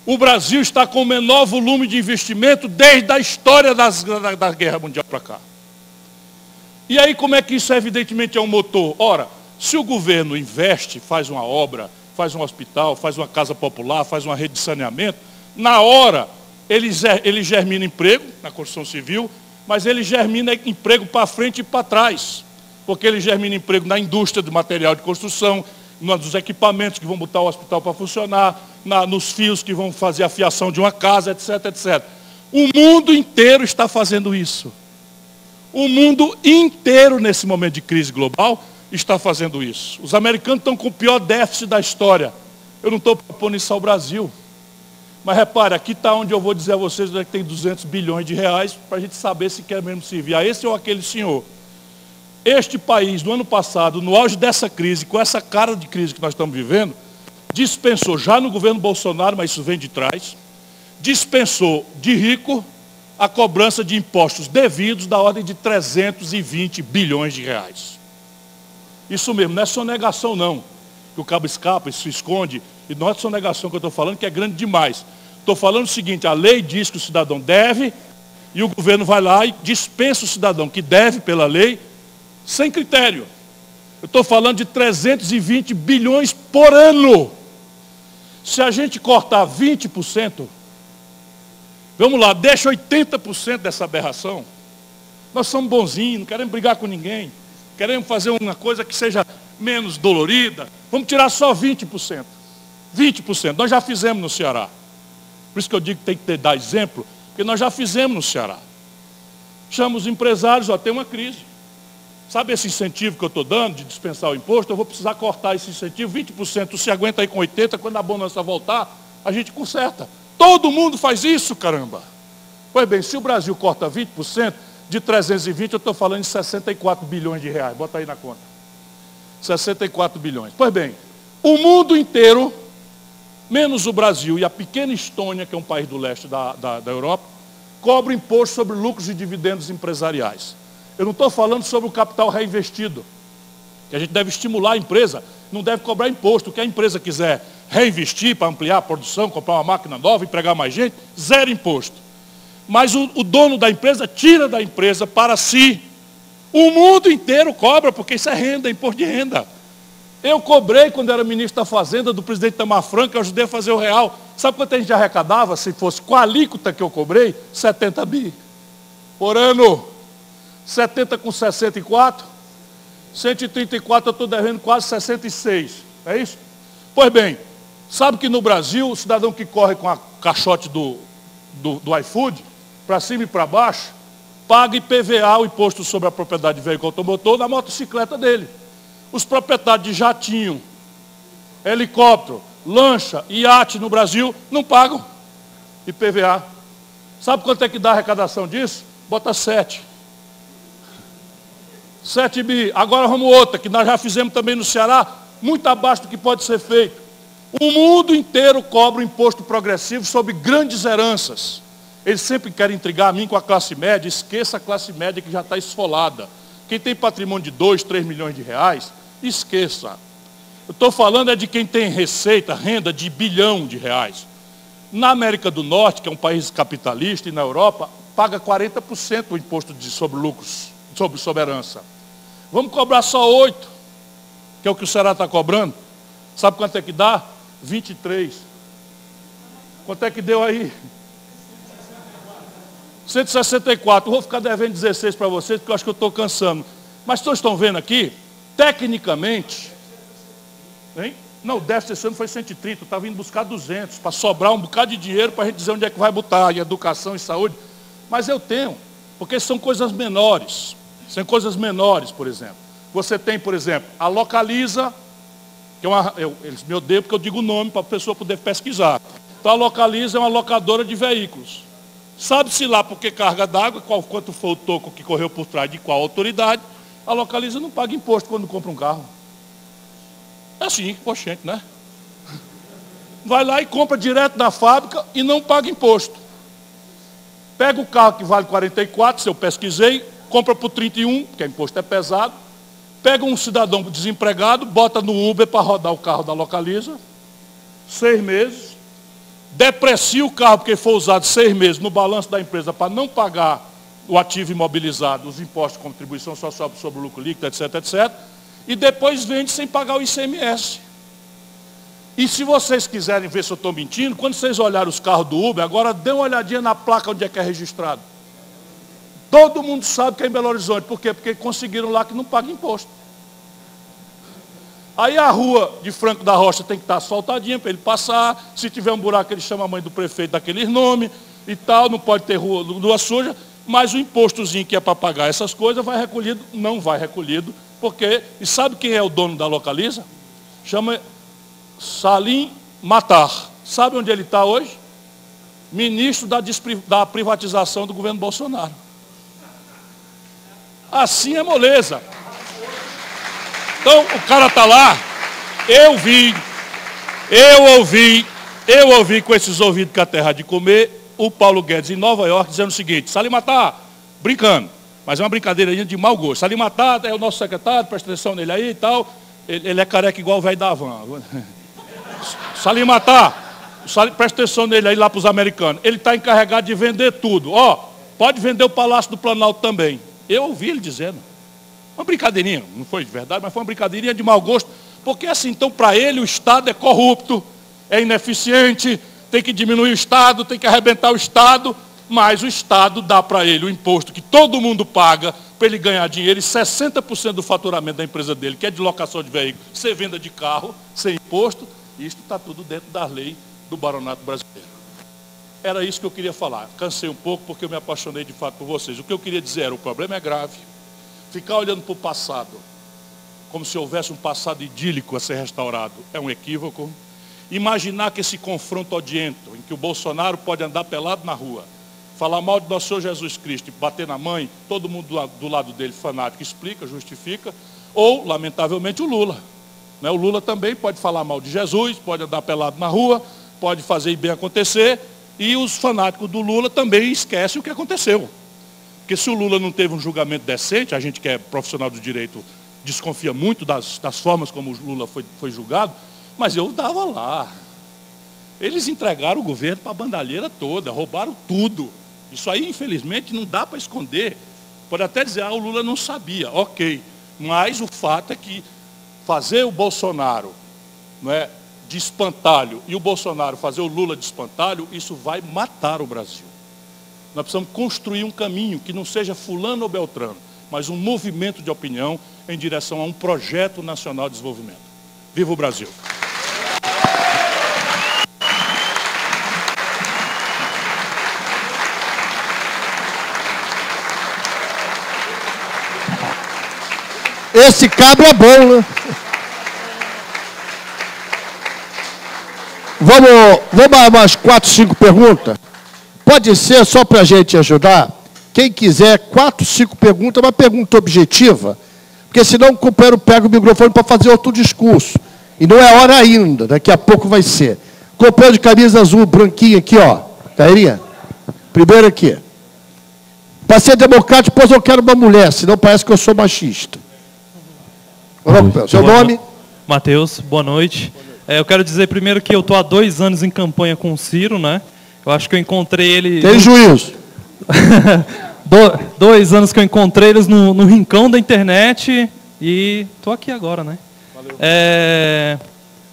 O Brasil está com o menor volume de investimento desde a história da Guerra Mundial para cá. E aí como é que isso evidentemente é um motor? Ora, se o governo investe, faz uma obra, faz um hospital, faz uma casa popular, faz uma rede de saneamento, na hora ele germina emprego na construção civil, mas ele germina emprego para frente e para trás. Porque ele germina emprego na indústria do material de construção, nos equipamentos que vão botar o hospital para funcionar, nos fios que vão fazer a fiação de uma casa, etc, etc. O mundo inteiro está fazendo isso. O mundo inteiro, nesse momento de crise global, está fazendo isso. Os americanos estão com o pior déficit da história. Eu não estou propondo isso ao Brasil. Mas repare, aqui está onde eu vou dizer a vocês onde é que tem 200 bilhões de reais, para a gente saber se quer mesmo servir a esse ou aquele senhor. Este país, no ano passado, no auge dessa crise, com essa cara de crise que nós estamos vivendo, dispensou, já no governo Bolsonaro, mas isso vem de trás, dispensou de rico a cobrança de impostos devidos da ordem de 320 bilhões de reais. Isso mesmo, não é sonegação não, que o cabo escapa e se esconde, e não é sonegação que eu estou falando, que é grande demais. Estou falando o seguinte, a lei diz que o cidadão deve, e o governo vai lá e dispensa o cidadão que deve pela lei, sem critério. Eu estou falando de 320 bilhões por ano. Se a gente cortar 20%, vamos lá, deixa 80% dessa aberração. Nós somos bonzinhos, não queremos brigar com ninguém. Queremos fazer uma coisa que seja menos dolorida. Vamos tirar só 20%. 20%. Nós já fizemos no Ceará. Por isso que eu digo que tem que dar exemplo, porque nós já fizemos no Ceará. Chama os empresários, ó, tem uma crise. Sabe esse incentivo que eu estou dando de dispensar o imposto? Eu vou precisar cortar esse incentivo, 20%. Se aguenta aí com 80%, quando a bonança voltar, a gente conserta. Todo mundo faz isso, caramba. Pois bem, se o Brasil corta 20%, de 320 eu estou falando de 64 bilhões de reais. Bota aí na conta. 64 bilhões. Pois bem, o mundo inteiro, menos o Brasil e a pequena Estônia, que é um país do leste da Europa, cobra imposto sobre lucros e dividendos empresariais. Eu não estou falando sobre o capital reinvestido, que a gente deve estimular a empresa, não deve cobrar imposto. O que a empresa quiser reinvestir para ampliar a produção, comprar uma máquina nova, empregar mais gente, zero imposto. Mas o dono da empresa tira da empresa para si. O mundo inteiro cobra, porque isso é renda, é imposto de renda. Eu cobrei, quando era ministro da Fazenda, do presidente Itamar Franco, eu ajudei a fazer o real. Sabe quanto a gente arrecadava, se fosse com a alíquota que eu cobrei? 70 bi. Por ano. 70 com 64, 134 eu estou devendo quase 66, é isso? Pois bem, sabe que no Brasil, o cidadão que corre com a caixote do iFood, para cima e para baixo, paga IPVA, o imposto sobre a propriedade de veículo automotor, na motocicleta dele. Os proprietários de jatinho, helicóptero, lancha, iate no Brasil, não pagam IPVA. Sabe quanto é que dá a arrecadação disso? Bota 7. 7 bi. Agora vamos outra, que nós já fizemos também no Ceará, muito abaixo do que pode ser feito. O mundo inteiro cobra um imposto progressivo sobre grandes heranças. Eles sempre querem intrigar a mim com a classe média. Esqueça a classe média que já está esfolada. Quem tem patrimônio de 2, 3 milhões de reais, esqueça. Eu estou falando é de quem tem receita, renda de bilhão de reais. Na América do Norte, que é um país capitalista, e na Europa, paga 40% o imposto sobre lucros, sobre herança. Vamos cobrar só 8%, que é o que o Ceará está cobrando. Sabe quanto é que dá? 23. Quanto é que deu aí? 164. Eu vou ficar devendo 16 para vocês, porque eu acho que eu estou cansando. Mas vocês estão vendo aqui, tecnicamente, hein? Não, o déficit esse ano foi 130, eu estava indo buscar 200, para sobrar um bocado de dinheiro para a gente dizer onde é que vai botar, em educação e saúde. Mas eu tenho, porque são coisas menores. São coisas menores, por exemplo. Você tem, por exemplo, a Localiza, que é eles me odeiam porque eu digo o nome para a pessoa poder pesquisar. Então a Localiza é uma locadora de veículos. Sabe-se lá por que carga d'água, quanto foi o toco que correu por trás de qual autoridade, a Localiza não paga imposto quando compra um carro. É assim, poxente, né? Vai lá e compra direto da fábrica e não paga imposto. Pega o carro que vale 44, se eu pesquisei, compra por 31, porque o imposto é pesado. Pega um cidadão desempregado, bota no Uber para rodar o carro da Localiza, 6 meses, deprecia o carro porque foi usado 6 meses no balanço da empresa para não pagar o ativo imobilizado, os impostos de contribuição social sobre o lucro líquido, etc, etc, e depois vende sem pagar o ICMS. E se vocês quiserem ver se eu estou mentindo, quando vocês olharem os carros do Uber, agora dê uma olhadinha na placa onde é que é registrado. Todo mundo sabe que é em Belo Horizonte. Por quê? Porque conseguiram lá que não paga imposto. Aí a rua de Franco da Rocha tem que estar asfaltadinha para ele passar. Se tiver um buraco, ele chama a mãe do prefeito daqueles nomes e tal. Não pode ter rua suja. Mas o impostozinho que é para pagar essas coisas vai recolhido? Não vai recolhido. Porque, e sabe quem é o dono da Localiza? Chama Salim Matar. Sabe onde ele está hoje? Ministro da privatização do governo Bolsonaro. Assim é moleza. Então o cara está lá, eu ouvi com esses ouvidos que a terra há de comer, o Paulo Guedes em Nova York dizendo o seguinte: Salim Matar, brincando, mas é uma brincadeirinha de mau gosto. Salim Matar é o nosso secretário, presta atenção nele aí e tal, ele é careca igual o velho da van. Salim Matar, presta atenção nele aí lá para os americanos, ele está encarregado de vender tudo. Ó, pode vender o Palácio do Planalto também. Eu ouvi ele dizendo. Uma brincadeirinha, não foi de verdade, mas foi uma brincadeirinha de mau gosto. Porque assim, então para ele o Estado é corrupto, é ineficiente, tem que diminuir o Estado, tem que arrebentar o Estado, mas o Estado dá para ele o imposto que todo mundo paga para ele ganhar dinheiro, e 60% do faturamento da empresa dele, que é de locação de veículo, ser venda de carro, sem imposto, isso está tudo dentro da lei do Baronato Brasileiro. Era isso que eu queria falar. Cansei um pouco porque eu me apaixonei de fato por vocês. O que eu queria dizer era: o problema é grave. Ficar olhando para o passado, como se houvesse um passado idílico a ser restaurado, é um equívoco. Imaginar que esse confronto odiento, em que o Bolsonaro pode andar pelado na rua, falar mal de nosso Senhor Jesus Cristo e bater na mãe, todo mundo do lado dele fanático explica, justifica, ou, lamentavelmente, o Lula. O Lula também pode falar mal de Jesus, pode andar pelado na rua, pode fazer bem acontecer, e os fanáticos do Lula também esquecem o que aconteceu. Porque se o Lula não teve um julgamento decente, a gente que é profissional do direito desconfia muito das formas como o Lula foi julgado, mas eu estava lá. Eles entregaram o governo para a bandalheira toda, roubaram tudo. Isso aí, infelizmente, não dá para esconder. Pode até dizer: o Lula não sabia, ok. Mas o fato é que fazer o Bolsonaro, não é, de espantalho, e o Bolsonaro fazer o Lula de espantalho, isso vai matar o Brasil. Nós precisamos construir um caminho que não seja fulano ou beltrano, mas um movimento de opinião em direção a um projeto nacional de desenvolvimento. Viva o Brasil! Esse cabo é bom, né? Vamos umas 4, 5 perguntas? Pode ser, só para a gente ajudar, quem quiser, 4, 5 perguntas, uma pergunta objetiva, porque senão o companheiro pega o microfone para fazer outro discurso. E não é hora ainda, daqui a pouco vai ser. Companheiro de camisa azul, branquinho aqui, ó. Cairinha? Primeiro aqui. Para ser democrático, pois eu quero uma mulher, senão parece que eu sou machista. Seu nome? Matheus, boa noite. Eu quero dizer primeiro que eu estou há 2 anos em campanha com o Ciro, né? Eu acho que eu encontrei ele... Tem juízo. 2 anos que eu encontrei eles no rincão da internet e estou aqui agora, né? Valeu.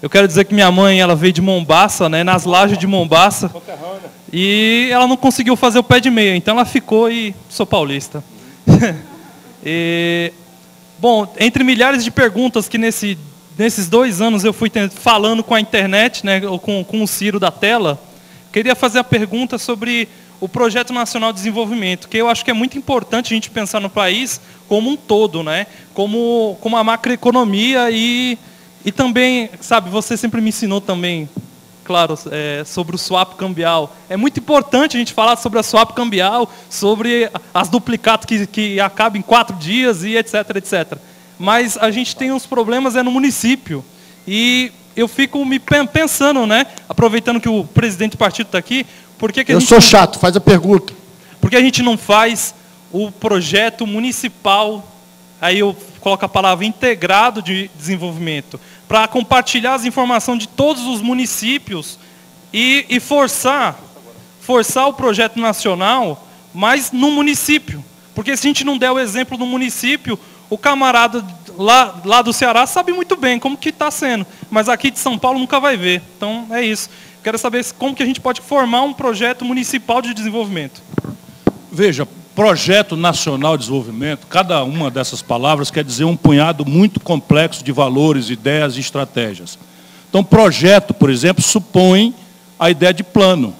Eu quero dizer que minha mãe, ela veio de Mombaça, né? Nas lajes de Mombaça. E ela não conseguiu fazer o pé de meia, então ela ficou e sou paulista. Bom, entre milhares de perguntas que nesses 2 anos eu fui falando com a internet, né, ou com o Ciro da tela, queria fazer a pergunta sobre o Projeto Nacional de Desenvolvimento, que eu acho que é muito importante a gente pensar no país como um todo, né, como a macroeconomia e também, sabe, você sempre me ensinou também, claro, sobre o swap cambial. É muito importante a gente falar sobre a swap cambial, sobre as duplicatas que acabam em 4 dias e etc, etc. Mas a gente tem uns problemas no município. E eu fico me pensando, né, aproveitando que o presidente do partido está aqui, por que a gente... Eu sou chato, faz a pergunta. Por que a gente não faz o projeto municipal, aí eu coloco a palavra integrado de desenvolvimento? para compartilhar as informações de todos os municípios e forçar o projeto nacional, mas no município. Porque se a gente não der o exemplo no município, o camarada lá do Ceará sabe muito bem como que está sendo, mas aqui de São Paulo nunca vai ver. Então, é isso. Quero saber como que a gente pode formar um projeto municipal de desenvolvimento. Veja, projeto nacional de desenvolvimento, cada uma dessas palavras quer dizer um punhado muito complexo de valores, ideias e estratégias. Então, projeto, por exemplo, supõe a ideia de plano,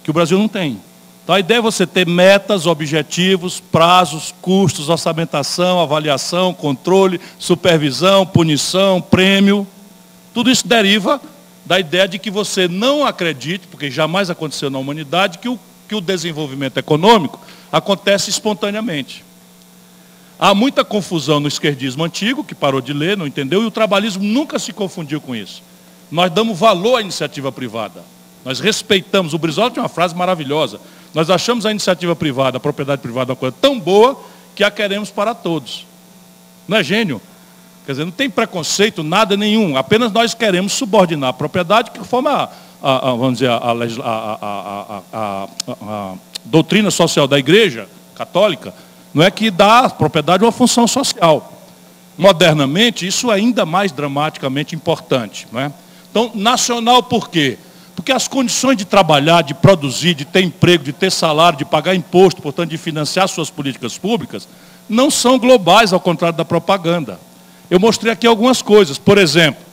que o Brasil não tem. Então, a ideia é você ter metas, objetivos, prazos, custos, orçamentação, avaliação, controle, supervisão, punição, prêmio. Tudo isso deriva da ideia de que você não acredite, porque jamais aconteceu na humanidade, que o desenvolvimento econômico acontece espontaneamente. Há muita confusão no esquerdismo antigo, que parou de ler, não entendeu, e o trabalhismo nunca se confundiu com isso. Nós damos valor à iniciativa privada. Nós respeitamos. O Brizola tem uma frase maravilhosa. Nós achamos a iniciativa privada, a propriedade privada, uma coisa tão boa que a queremos para todos. Não é gênio? Quer dizer, não tem preconceito, nada nenhum. Apenas nós queremos subordinar a propriedade, que forma vamos dizer, a doutrina social da Igreja Católica, não é que dá à propriedade uma função social. Modernamente, isso é ainda mais dramaticamente importante. Não é? Então, nacional por quê? Porque as condições de trabalhar, de produzir, de ter emprego, de ter salário, de pagar imposto, portanto, de financiar suas políticas públicas, não são globais, ao contrário da propaganda. Eu mostrei aqui algumas coisas. Por exemplo,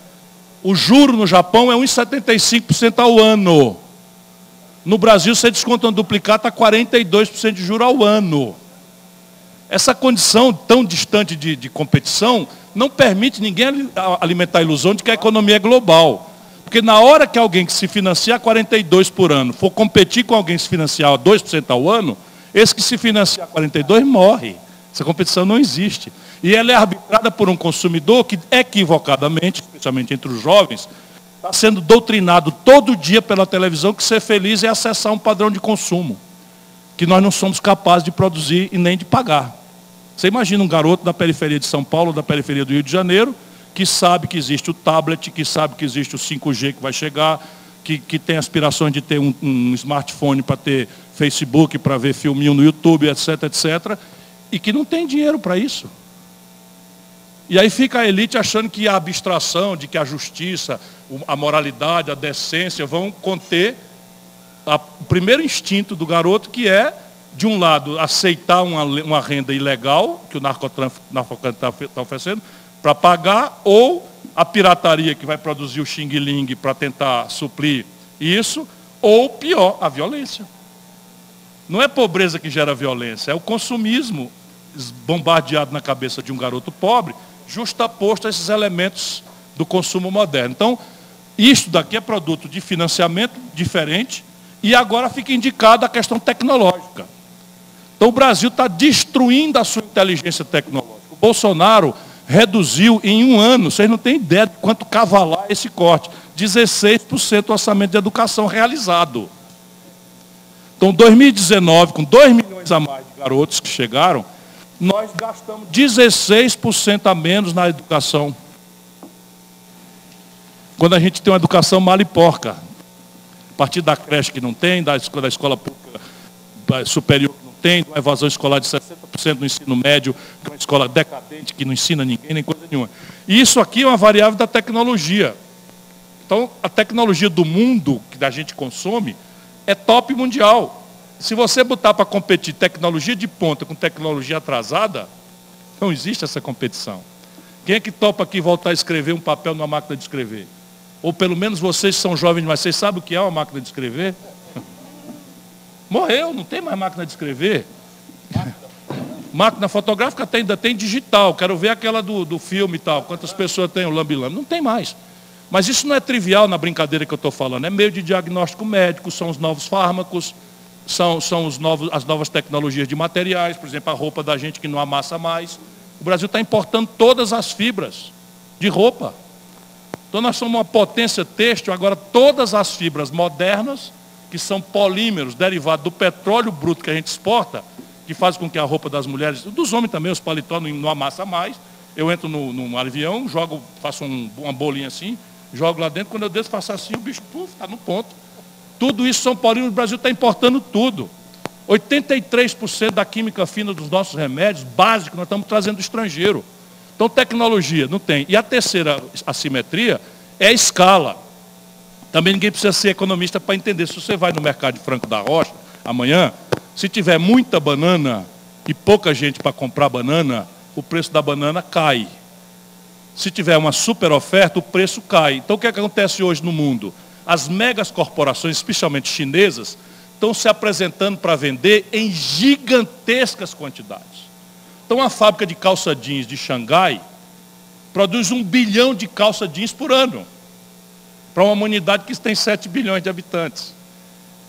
o juro no Japão é 1,75% ao ano. No Brasil, você desconta um duplicata a 42% de juro ao ano. Essa condição tão distante de competição não permite ninguém alimentar a ilusão de que a economia é global. Porque na hora que alguém que se financia a 42% por ano for competir com alguém que se financiar a 2% ao ano, esse que se financia a 42% morre. Essa competição não existe. E ela é arbitrada por um consumidor que, equivocadamente, especialmente entre os jovens, está sendo doutrinado todo dia pela televisão que ser feliz é acessar um padrão de consumo que nós não somos capazes de produzir e nem de pagar. Você imagina um garoto da periferia de São Paulo, da periferia do Rio de Janeiro, que sabe que existe o tablet, que sabe que existe o 5G que vai chegar, que tem aspirações de ter um smartphone para ter Facebook, para ver filminho no YouTube, etc, etc, e que não tem dinheiro para isso. E aí fica a elite achando que a abstração, de que a justiça, a moralidade, a decência vão conter o primeiro instinto do garoto, que é, de um lado, aceitar uma renda ilegal, que o narcotráfico está oferecendo, para pagar, ou a pirataria que vai produzir o xing-ling para tentar suprir isso, ou pior, a violência. Não é pobreza que gera violência, é o consumismo bombardeado na cabeça de um garoto pobre, justaposto a esses elementos do consumo moderno. Então, isto daqui é produto de financiamento diferente, e agora fica indicada a questão tecnológica. Então, o Brasil está destruindo a sua inteligência tecnológica. O Bolsonaro reduziu em um ano, vocês não têm ideia de quanto cavalar esse corte, 16% do orçamento de educação realizado. Então, 2019, com 2 milhões a mais de garotos que chegaram, nós gastamos 16% a menos na educação. Quando a gente tem uma educação mal e porca. A partir da creche que não tem, da escola pública superior que não tem, uma evasão escolar de 60% no ensino médio, que é uma escola decadente, que não ensina ninguém, nem coisa nenhuma. E isso aqui é uma variável da tecnologia. Então, a tecnologia do mundo que a gente consome é top mundial. Se você botar para competir tecnologia de ponta com tecnologia atrasada, não existe essa competição. Quem é que topa aqui voltar a escrever um papel numa máquina de escrever? Ou pelo menos vocês são jovens, mas vocês sabem o que é uma máquina de escrever? Morreu, não tem mais máquina de escrever. Máquina fotográfica ainda tem digital. Quero ver aquela do filme e tal. Quantas pessoas tem o lambi-lambi? Não tem mais. Mas isso não é trivial na brincadeira que eu estou falando. É meio de diagnóstico médico, são os novos fármacos, são as novas tecnologias de materiais, por exemplo, a roupa da gente que não amassa mais. O Brasil está importando todas as fibras de roupa. Então nós somos uma potência têxtil, agora todas as fibras modernas, que são polímeros derivados do petróleo bruto que a gente exporta, que faz com que a roupa das mulheres, dos homens também, os paletós não amassa mais, Eu entro num avião, jogo, faço uma bolinha assim, jogo lá dentro, quando eu desço, faço assim, o bicho está no ponto. Tudo isso São Paulino, o Brasil está importando tudo. 83% da química fina dos nossos remédios básicos nós estamos trazendo do estrangeiro. Então, tecnologia, não tem. E a terceira assimetria é a escala. Também ninguém precisa ser economista para entender. Se você vai no mercado de Franco da Rocha, amanhã, se tiver muita banana e pouca gente para comprar banana, o preço da banana cai. Se tiver uma super oferta, o preço cai. Então, o que acontece hoje no mundo? As megas corporações, especialmente chinesas, estão se apresentando para vender em gigantescas quantidades. Então, a fábrica de calça jeans de Xangai produz 1 bilhão de calça jeans por ano, para uma humanidade que tem 7 bilhões de habitantes.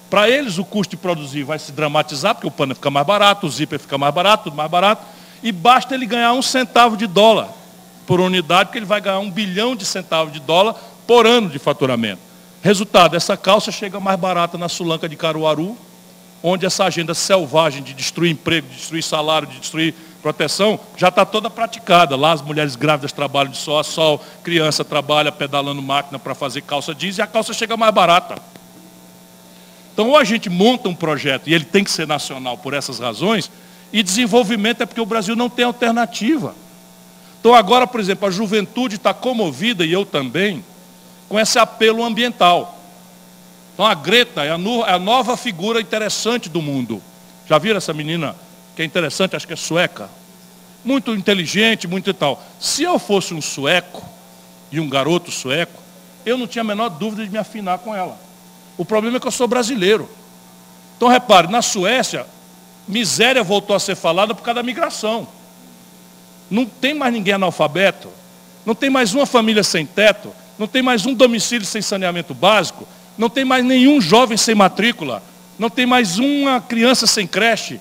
Para eles, o custo de produzir vai se dramatizar, porque o pano fica mais barato, o zíper fica mais barato, tudo mais barato, e basta ele ganhar 1 centavo de dólar por unidade, porque ele vai ganhar 1 bilhão de centavos de dólar por ano de faturamento. Resultado, essa calça chega mais barata na Sulanca de Caruaru, onde essa agenda selvagem de destruir emprego, de destruir salário, de destruir proteção, já está toda praticada. Lá as mulheres grávidas trabalham de sol a sol, criança trabalha pedalando máquina para fazer calça jeans e a calça chega mais barata. Então, ou a gente monta um projeto, e ele tem que ser nacional por essas razões, e desenvolvimento é porque o Brasil não tem alternativa. Então, agora, por exemplo, a juventude está comovida, e eu também, com esse apelo ambiental. Então, a Greta é a nova figura interessante do mundo. Já viram essa menina que é interessante, acho que é sueca? Muito inteligente, muito e tal. Se eu fosse um sueco, e um garoto sueco, eu não tinha a menor dúvida de me afinar com ela. O problema é que eu sou brasileiro. Então, repare, na Suécia, miséria voltou a ser falada por causa da migração. Não tem mais ninguém analfabeto, não tem mais uma família sem teto, não tem mais um domicílio sem saneamento básico, não tem mais nenhum jovem sem matrícula, não tem mais uma criança sem creche.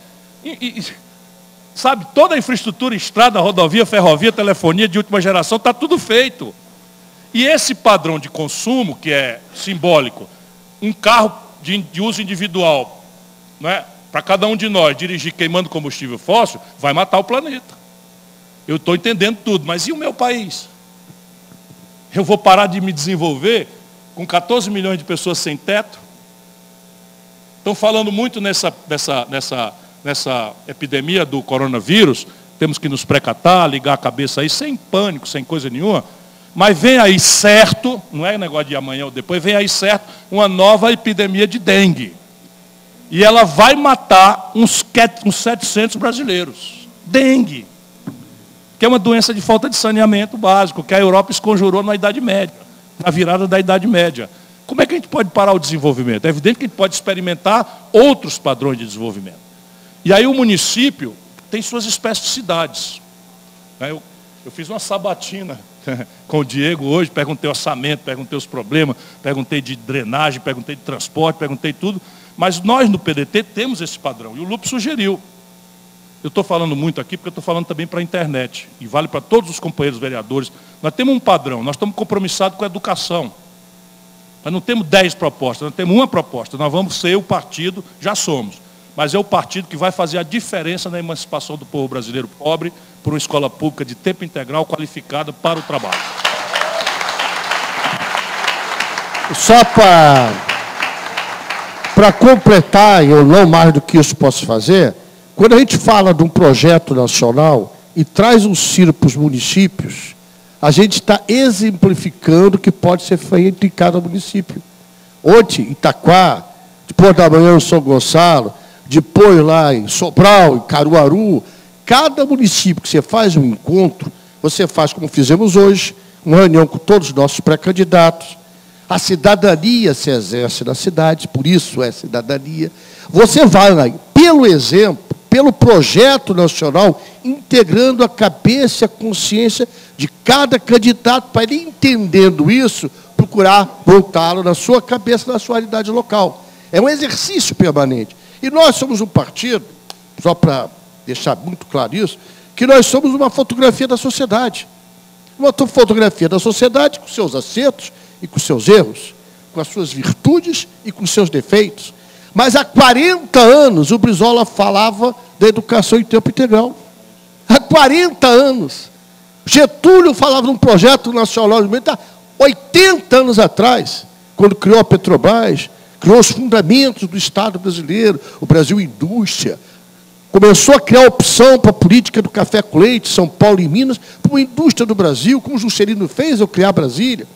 Sabe, toda a infraestrutura, estrada, rodovia, ferrovia, telefonia de última geração, está tudo feito. E esse padrão de consumo, que é simbólico, um carro de uso individual, não é? Para cada um de nós dirigir queimando combustível fóssil, vai matar o planeta. Eu estou entendendo tudo, mas e o meu país? Eu vou parar de me desenvolver com 14 milhões de pessoas sem teto? Estão falando muito nessa epidemia do coronavírus, temos que nos precatar, ligar a cabeça aí, sem pânico, sem coisa nenhuma. Mas vem aí certo, não é negócio de amanhã ou depois, vem aí certo uma nova epidemia de dengue. E ela vai matar uns 700 brasileiros. Dengue. Que é uma doença de falta de saneamento básico, que a Europa esconjurou na Idade Média, na virada da Idade Média. Como é que a gente pode parar o desenvolvimento? É evidente que a gente pode experimentar outros padrões de desenvolvimento. E aí o município tem suas especificidades. Eu fiz uma sabatina com o Diego hoje, perguntei o orçamento, perguntei os problemas, perguntei de drenagem, perguntei de transporte, perguntei tudo. Mas nós no PDT temos esse padrão. E o Lupe sugeriu. Eu estou falando muito aqui porque eu estou falando também para a internet. E vale para todos os companheiros vereadores. Nós temos um padrão, nós estamos compromissados com a educação. Nós não temos 10 propostas, nós temos uma proposta. Nós vamos ser o partido, já somos. Mas é o partido que vai fazer a diferença na emancipação do povo brasileiro pobre por uma escola pública de tempo integral qualificada para o trabalho. Só para completar, eu não mais do que isso posso fazer, quando a gente fala de um projeto nacional e traz um CIR para os municípios, a gente está exemplificando o que pode ser feito em cada município. Ontem, Itaquá, depois da manhã em São Gonçalo, depois lá em Sobral, em Caruaru, cada município que você faz um encontro, você faz como fizemos hoje, uma reunião com todos os nossos pré-candidatos. A cidadania se exerce na cidade, por isso é cidadania. Você vai lá, pelo exemplo, pelo projeto nacional, integrando a cabeça e a consciência de cada candidato, para ele, entendendo isso, procurar voltá-lo na sua cabeça, na sua realidade local. É um exercício permanente. E nós somos um partido, só para deixar muito claro isso, que nós somos uma fotografia da sociedade. Uma fotografia da sociedade com seus acertos e com seus erros, com as suas virtudes e com seus defeitos. Mas há 40 anos o Brizola falava da educação em tempo integral. Há 40 anos. Getúlio falava num projeto nacional de desenvolvimento 80 anos atrás, quando criou a Petrobras, criou os fundamentos do Estado brasileiro, o Brasil Indústria, começou a criar opção para a política do café com leite, São Paulo e Minas, para uma indústria do Brasil, como o Juscelino fez ao criar Brasília.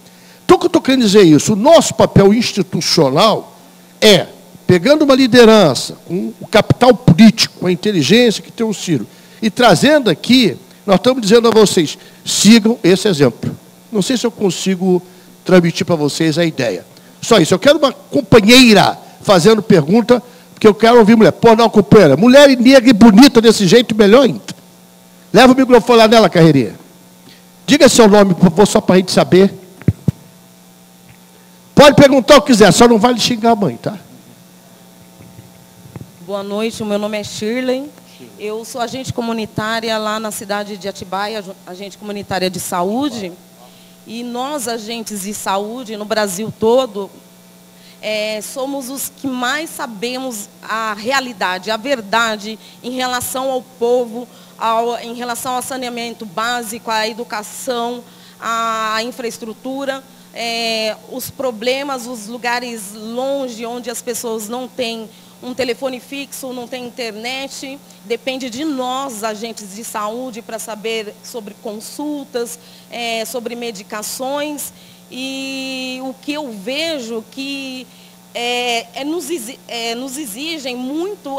Então, o que eu estou querendo dizer é isso, o nosso papel institucional é, pegando uma liderança, com o capital político, com a inteligência que tem o Ciro, e trazendo aqui, nós estamos dizendo a vocês, sigam esse exemplo. Não sei se eu consigo transmitir para vocês a ideia. Só isso, eu quero uma companheira fazendo pergunta, porque eu quero ouvir mulher. Pô, não, companheira, mulher e negra e bonita desse jeito, melhor ainda. Leva o microfone lá nela, Carreirinha. Diga seu nome, por favor, só para a gente saber. Pode perguntar o que quiser, só não vale xingar a mãe, tá? Boa noite, o meu nome é Shirley. Eu sou agente comunitária lá na cidade de Atibaia, agente comunitária de saúde. E nós, agentes de saúde, no Brasil todo, somos os que mais sabemos a realidade, a verdade em relação ao povo, em relação ao saneamento básico, à educação, à infraestrutura, os problemas, os lugares longe, onde as pessoas não têm um telefone fixo, não têm internet. Depende de nós, agentes de saúde, para saber sobre consultas, sobre medicações. E o que eu vejo que nos exigem muito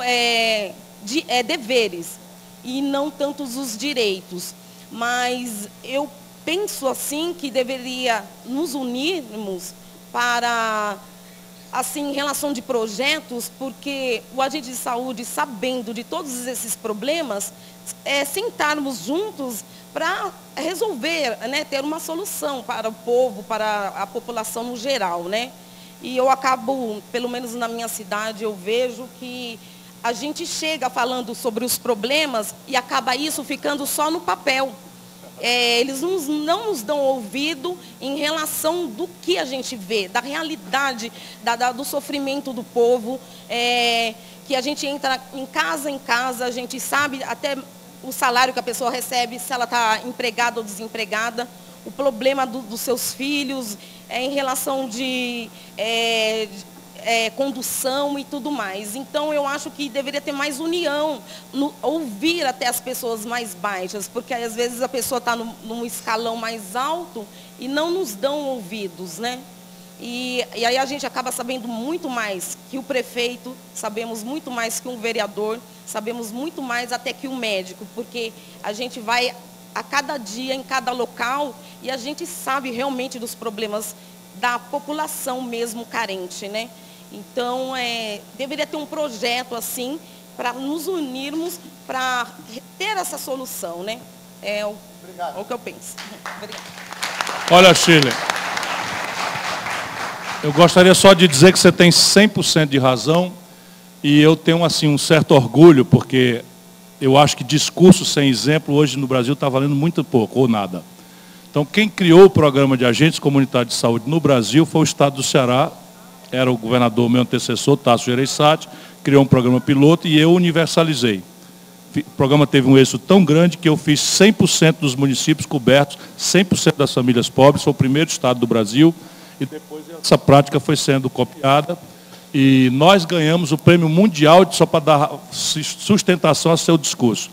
deveres e não tantos os direitos. Mas eu penso assim que deveria nos unirmos para, assim, em relação de projetos, porque o agente de saúde, sabendo de todos esses problemas, sentarmos juntos para resolver, né, ter uma solução para o povo, para a população no geral, né? E eu acabo, pelo menos na minha cidade, eu vejo que a gente chega falando sobre os problemas e acaba isso ficando só no papel. Eles não nos dão ouvido em relação do que a gente vê, da realidade, do sofrimento do povo, que a gente entra em casa, a gente sabe até o salário que a pessoa recebe, se ela está empregada ou desempregada, o problema dos seus filhos, em relação de condução e tudo mais. Então, eu acho que deveria ter mais união, ouvir até as pessoas mais baixas, porque às vezes a pessoa está num escalão mais alto e não nos dão ouvidos, né? E aí a gente acaba sabendo muito mais que o prefeito, sabemos muito mais que um vereador, sabemos muito mais até que um médico, porque a gente vai a cada dia, em cada local, e a gente sabe realmente dos problemas da população mesmo carente, né? Então, deveria ter um projeto assim, para nos unirmos, para ter essa solução, né? É o que eu penso. Obrigada. Olha, Shirley, eu gostaria só de dizer que você tem 100% de razão, e eu tenho assim, um certo orgulho, porque eu acho que discurso sem exemplo hoje no Brasil está valendo muito pouco, ou nada. Então, quem criou o programa de agentes comunitários de saúde no Brasil foi o Estado do Ceará, era o governador, meu antecessor, Tasso Gereissati, criou um programa piloto e eu universalizei. O programa teve um êxito tão grande que eu fiz 100% dos municípios cobertos, 100% das famílias pobres, foi o primeiro estado do Brasil, e depois essa prática foi sendo copiada, e nós ganhamos o prêmio mundial, só para dar sustentação ao seu discurso.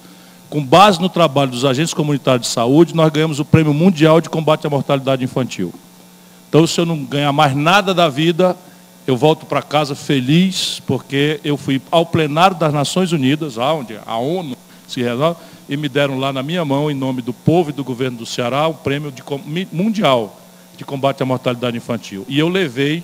Com base no trabalho dos agentes comunitários de saúde, nós ganhamos o prêmio mundial de combate à mortalidade infantil. Então, se eu não ganhar mais nada da vida, eu volto para casa feliz, porque eu fui ao plenário das Nações Unidas, onde a ONU se resolve, e me deram lá na minha mão, em nome do povo e do governo do Ceará, o prêmio mundial de combate à mortalidade infantil. E eu levei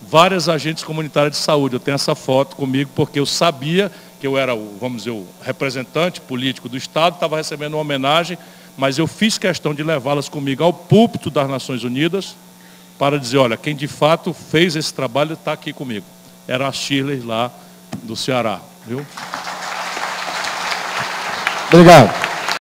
várias agentes comunitárias de saúde. Eu tenho essa foto comigo, porque eu sabia que eu era, vamos dizer, o representante político do Estado, estava recebendo uma homenagem, mas eu fiz questão de levá-las comigo ao púlpito das Nações Unidas, para dizer, olha, quem de fato fez esse trabalho está aqui comigo. Era a Shirley lá do Ceará, viu? Obrigado.